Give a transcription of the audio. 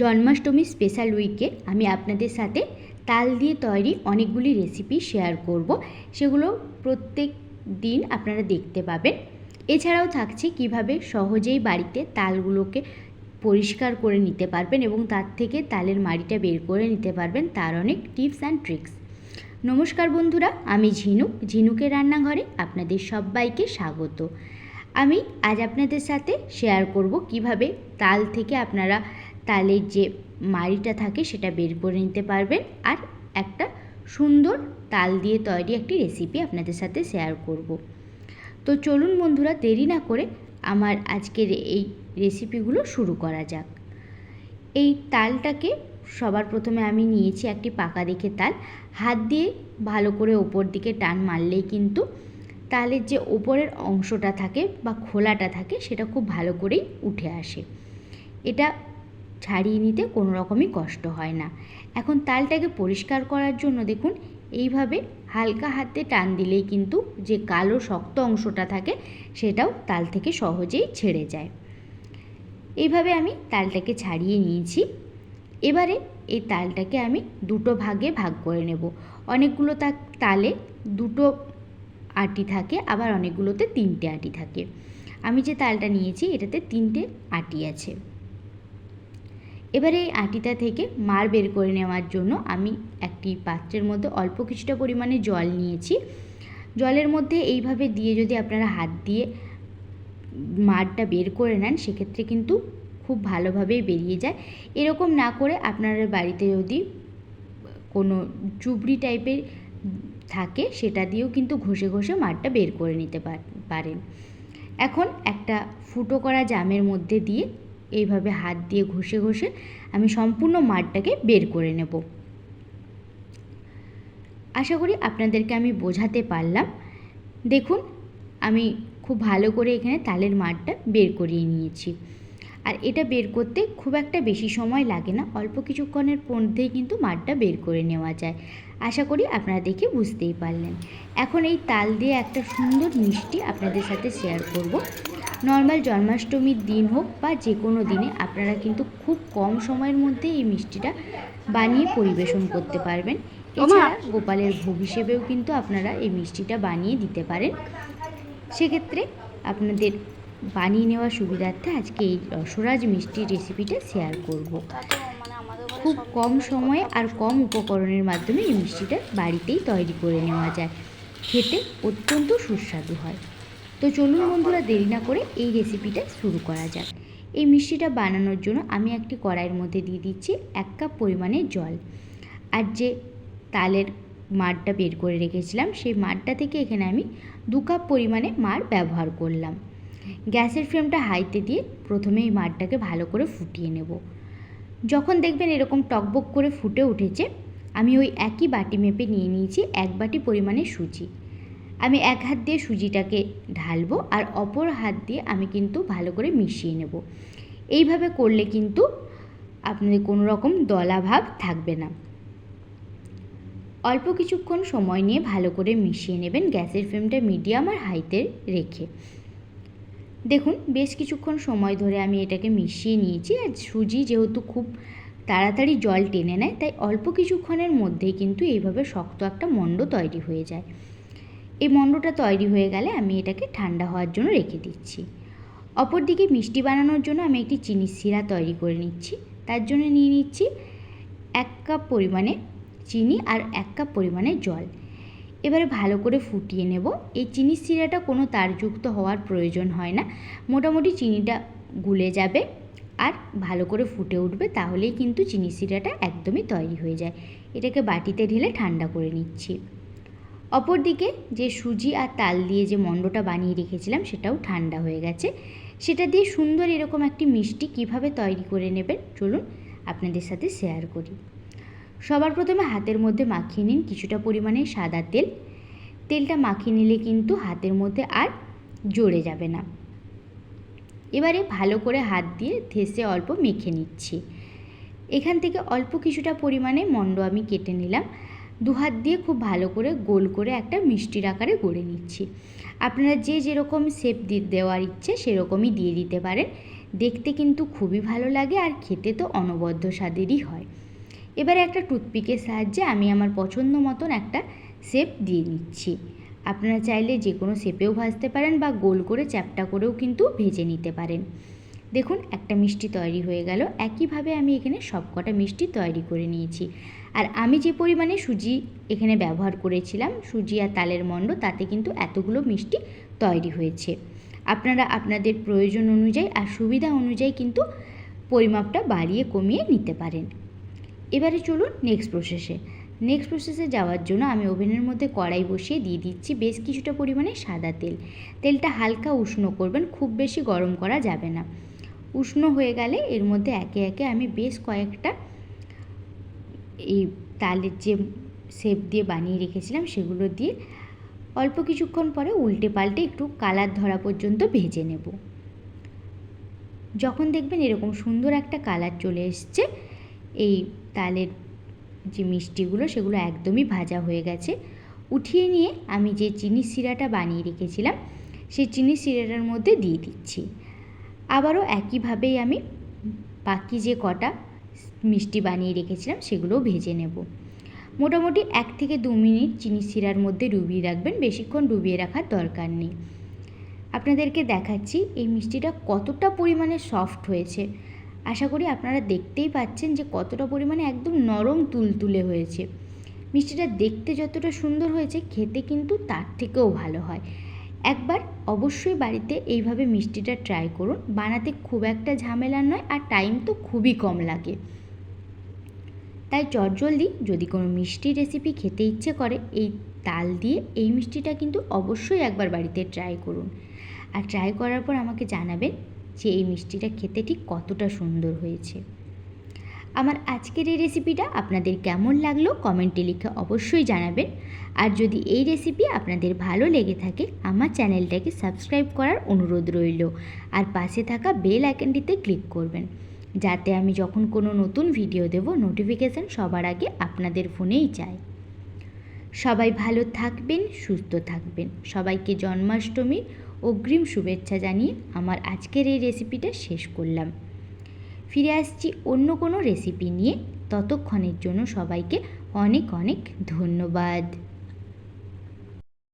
Janmashtami special উইকে আমি আপনাদের সাথে তাল দিয়ে তৈরি অনেকগুলি রেসিপি শেয়ার করব। সেগুলো প্রত্যেক দিন আপনারা দেখতে পাবেন। এছাড়াও থাকছে কিভাবে সহজেই বাড়িতে তালগুলোকে পরিষ্কার করে নিতে পারবেন এবং তার থেকে তালের মাড়িটা বের করে নিতে পারবেন, তার অনেক টিপস অ্যান্ড ট্রিক্স। নমস্কার বন্ধুরা, আমি ঝিনুকের রান্নাঘরে আপনাদের সবাইকে স্বাগত। আমি আজ আপনাদের সাথে শেয়ার করব কিভাবে তাল থেকে আপনারা তালের যে মাড়িটা থাকে সেটা বের করে নিতে পারবেন, আর একটা সুন্দর তাল দিয়ে তৈরি একটি রেসিপি আপনাদের সাথে শেয়ার করব। তো চলুন বন্ধুরা, দেরি না করে আমার আজকের এই রেসিপিগুলো শুরু করা যাক। এই তালটাকে সবার প্রথমে আমি নিয়েছি একটি পাকা দেখে তাল। হাত দিয়ে ভালো করে ওপর দিকে টান মারলেই কিন্তু তালের যে ওপরের অংশটা থাকে বা খোলাটা থাকে সেটা খুব ভালো করেই উঠে আসে। এটা ছাড়িয়ে নিতে কোনো রকমই কষ্ট হয় না। এখন তালটাকে পরিষ্কার করার জন্য দেখুন এইভাবে হালকা হাতে টান দিলেই কিন্তু যে কালো শক্ত অংশটা থাকে সেটাও তাল থেকে সহজেই ছেড়ে যায়। এইভাবে আমি তালটাকে ছাড়িয়ে নিয়েছি। এবারে এই তালটাকে আমি দুটো ভাগে ভাগ করে নেব। অনেকগুলো তালে দুটো আটি থাকে, আবার অনেকগুলোতে তিনটে আটি থাকে। আমি যে তালটা নিয়েছি এটাতে তিনটে আটি আছে। এবারে এই আটিটা থেকে মাড় বের করে নেওয়ার জন্য আমি একটি পাত্রের মধ্যে অল্প কিছুটা পরিমাণে জল নিয়েছি। জলের মধ্যে এইভাবে দিয়ে যদি আপনারা হাত দিয়ে মাড়টা বের করে নেন সেক্ষেত্রে কিন্তু খুব ভালোভাবেই বেরিয়ে যায়। এরকম না করে আপনারা বাড়িতে যদি কোনো চুবড়ি টাইপের থাকে সেটা দিয়েও কিন্তু ঘষে ঘষে মাড়টা বের করে নিতে পারেন। এখন একটা ফুটো করা জামের মধ্যে দিয়ে এইভাবে হাত দিয়ে ঘষে ঘষে আমি সম্পূর্ণ মাড়টাকে বের করে নেব। আশা করি আপনাদেরকে আমি বোঝাতে পারলাম। দেখুন আমি খুব ভালো করে এখানে তালের মাড়টা বের করিয়ে নিয়েছি। আর এটা বের করতে খুব একটা বেশি সময় লাগে না, অল্প কিছুক্ষণের মধ্যেই কিন্তু মাড়টা বের করে নেওয়া যায়। আশা করি আপনারা দেখে বুঝতেই পারলেন। এখন এই তাল দিয়ে একটা সুন্দর মিষ্টি আপনাদের সাথে শেয়ার করব। নর্মাল জন্মাষ্টমীর দিন হোক বা যে কোনো দিনে আপনারা কিন্তু খুব কম সময়ের মধ্যে এই মিষ্টিটা বানিয়ে পরিবেশন করতে পারবেন। এছাড়া গোপালের ভোগ হিসেবেও কিন্তু আপনারা এই মিষ্টিটা বানিয়ে দিতে পারেন। সেক্ষেত্রে আপনাদের বানিয়ে নেওয়ার সুবিধার্থে আজকে এই রসরাজ মিষ্টির রেসিপিটা শেয়ার করব। খুব কম সময়ে আর কম উপকরণের মাধ্যমে এই মিষ্টিটা বাড়িতেই তৈরি করে নেওয়া যায়। খেতে অত্যন্ত সুস্বাদু হয়। তো চলুন বন্ধুরা, দেরি না করে এই রেসিপিটা শুরু করা যাক। এই মিষ্টিটা বানানোর জন্য আমি একটি কড়াইয়ের মধ্যে দিয়ে দিচ্ছি 1 কাপ পরিমাণে জল। আর যে তালের মাড়টা বের করে রেখেছিলাম সেই মাড়টা থেকে এখানে আমি 2 কাপ পরিমাণে মাড় ব্যবহার করলাম। গ্যাসের ফ্লেমটা হাইতে দিয়ে প্রথমে এই মাড়টাকে ভালো করে ফুটিয়ে নেব। যখন দেখবেন এরকম টকবক করে ফুটে উঠেছে, আমি ওই একই বাটি মেপে নিয়ে নিয়েছি 1 বাটি পরিমাণে সুজি। আমি এক হাত দিয়ে সুজিটাকে ঢালবো আর অপর হাত দিয়ে আমি কিন্তু ভালো করে মিশিয়ে নেব। এইভাবে করলে কিন্তু আপনাদের কোনো রকম দলা ভাব থাকবে না। অল্প কিছুক্ষণ সময় নিয়ে ভালো করে মিশিয়ে নেবেন, গ্যাসের ফ্লেমটা মিডিয়াম আর হাইতে রেখে। দেখুন বেশ কিছুক্ষণ সময় ধরে আমি এটাকে মিশিয়ে নিয়েছি। আর সুজি যেহেতু খুব তাড়াতাড়ি জল টেনে নেয়, তাই অল্প কিছুক্ষণের মধ্যেই কিন্তু এইভাবে শক্ত একটা মণ্ড তৈরি হয়ে যায়। এই মণ্ডটা তৈরি হয়ে গেলে আমি এটাকে ঠান্ডা হওয়ার জন্য রেখে দিচ্ছি। অপরদিকে মিষ্টি বানানোর জন্য আমি একটি চিনির শিরা তৈরি করে নিচ্ছি। তার জন্য নিয়ে নিচ্ছি 1 কাপ পরিমাণে চিনি আর 1 কাপ পরিমাণে জল। এবারে ভালো করে ফুটিয়ে নেব। এই চিনির শিরাটা কোনো তারযুক্ত হওয়ার প্রয়োজন হয় না, মোটামুটি চিনিটা গুলে যাবে আর ভালো করে ফুটে উঠবে, তাহলেই কিন্তু চিনির শিরাটা একদমই তৈরি হয়ে যায়। এটাকে বাটিতে ঢেলে ঠান্ডা করে নিচ্ছি। অপরদিকে যে সুজি আর তাল দিয়ে যে মণ্ডটা বানিয়ে রেখেছিলাম সেটাও ঠান্ডা হয়ে গেছে। সেটা দিয়ে সুন্দর এরকম একটি মিষ্টি কিভাবে তৈরি করে নেবেন চলুন আপনাদের সাথে শেয়ার করি। সবার প্রথমে হাতের মধ্যে মাখিয়ে নিন কিছুটা পরিমাণে সাদা তেল। তেলটা মাখিয়ে নিলে কিন্তু হাতের মধ্যে আর জড়ে যাবে না। এবারে ভালো করে হাত দিয়ে ঘেঁষে অল্প মেখে নিচ্ছি। এখান থেকে অল্প কিছুটা পরিমাণে মণ্ড আমি কেটে নিলাম। 2 হাত দিয়ে খুব ভালো করে গোল করে একটা মিষ্টির আকারে গড়ে নিচ্ছি। আপনারা যে যেরকম শেপ দেওয়ার ইচ্ছে সেরকমই দিয়ে দিতে পারেন। দেখতে কিন্তু খুবই ভালো লাগে আর খেতে তো অনবদ্য স্বাদেরই হয়। এবারে একটা টুথপিকের সাহায্যে আমি আমার পছন্দ মতন একটা শেপ দিয়ে নিচ্ছি। আপনারা চাইলে যে কোনো শেপেও ভাজতে পারেন বা গোল করে চ্যাপ্টা করেও কিন্তু ভেজে নিতে পারেন। দেখুন একটা মিষ্টি তৈরি হয়ে গেল। একইভাবে আমি এখানে সবকটা মিষ্টি তৈরি করে নিয়েছি। আর আমি যে পরিমাণে সুজি এখানে ব্যবহার করেছিলাম, সুজি আর তালের মণ্ড, তাতে কিন্তু এতগুলো মিষ্টি তৈরি হয়েছে। আপনারা আপনাদের প্রয়োজন অনুযায়ী আর সুবিধা অনুযায়ী কিন্তু পরিমাপটা বাড়িয়ে কমিয়ে নিতে পারেন। এবারে চলুন নেক্সট প্রসেসে যাওয়ার জন্য আমি ওভেনের মধ্যে কড়াই বসিয়ে দিয়ে দিচ্ছি বেশ কিছুটা পরিমাণে সাদা তেল। তেলটা হালকা উষ্ণ করবেন, খুব বেশি গরম করা যাবে না। উষ্ণ হয়ে গেলে এর মধ্যে একে একে আমি বেশ কয়েকটা এই তালের যে শেপ দিয়ে বানিয়ে রেখেছিলাম সেগুলো দিয়ে অল্প কিছুক্ষণ পরে উল্টে পাল্টে একটু কালার ধরা পর্যন্ত ভেজে নেব। যখন দেখবেন এরকম সুন্দর একটা কালার চলে এসছে, এই তালের যে মিষ্টিগুলো সেগুলো একদমই ভাজা হয়ে গেছে। উঠিয়ে নিয়ে আমি যে চিনির শিরাটা বানিয়ে রেখেছিলাম সেই চিনির শিরাটার মধ্যে দিয়ে দিচ্ছি। আবারও একইভাবেই আমি বাকি যে কটা মিষ্টি বানিয়ে রেখেছিলাম সেগুলোও ভেজে নেব। মোটামুটি 1 থেকে 2 মিনিট চিনির শিরার মধ্যে ডুবিয়ে রাখবেন, বেশিক্ষণ ডুবিয়ে রাখার দরকার নেই। আপনাদেরকে দেখাচ্ছি এই মিষ্টিটা কতটা পরিমাণে সফট হয়েছে। আশা করি আপনারা দেখতেই পাচ্ছেন যে কতটা পরিমাণে একদম নরম তুলতুলে হয়েছে। মিষ্টিটা দেখতে যতটা সুন্দর হয়েছে, খেতে কিন্তু তার থেকেও ভালো হয়। একবার অবশ্যই বাড়িতে এইভাবে মিষ্টিটা ট্রাই করুন। বানাতে খুব একটা ঝামেলার নয় আর টাইম তো খুবই কম লাগে। তাই চটজলদি যদি কোনো মিষ্টি রেসিপি খেতে ইচ্ছে করে, এই তাল দিয়ে এই মিষ্টিটা কিন্তু অবশ্যই একবার বাড়িতে ট্রাই করুন। আর ট্রাই করার পর আমাকে জানাবেন যে এই মিষ্টিটা খেতে ঠিক কতটা সুন্দর হয়েছে। আমার আজকের এই রেসিপিটা আপনাদের কেমন লাগলো কমেন্টে লিখে অবশ্যই জানাবেন। আর যদি এই রেসিপি আপনাদের ভালো লেগে থাকে, আমার চ্যানেলটাকে সাবস্ক্রাইব করার অনুরোধ রইল। আর পাশে থাকা বেল আইকনটিতে ক্লিক করবেন, যাতে আমি যখন কোনো নতুন ভিডিও দেব নোটিফিকেশান সবার আগে আপনাদের ফোনেই যায়। সবাই ভালো থাকবেন, সুস্থ থাকবেন। সবাইকে জন্মাষ্টমীর অগ্রিম শুভেচ্ছা জানিয়ে আমার আজকের এই রেসিপিটা শেষ করলাম। ফিরে আসছি অন্য কোনো রেসিপি নিয়ে। ততক্ষণের জন্য সবাইকে অনেক অনেক ধন্যবাদ।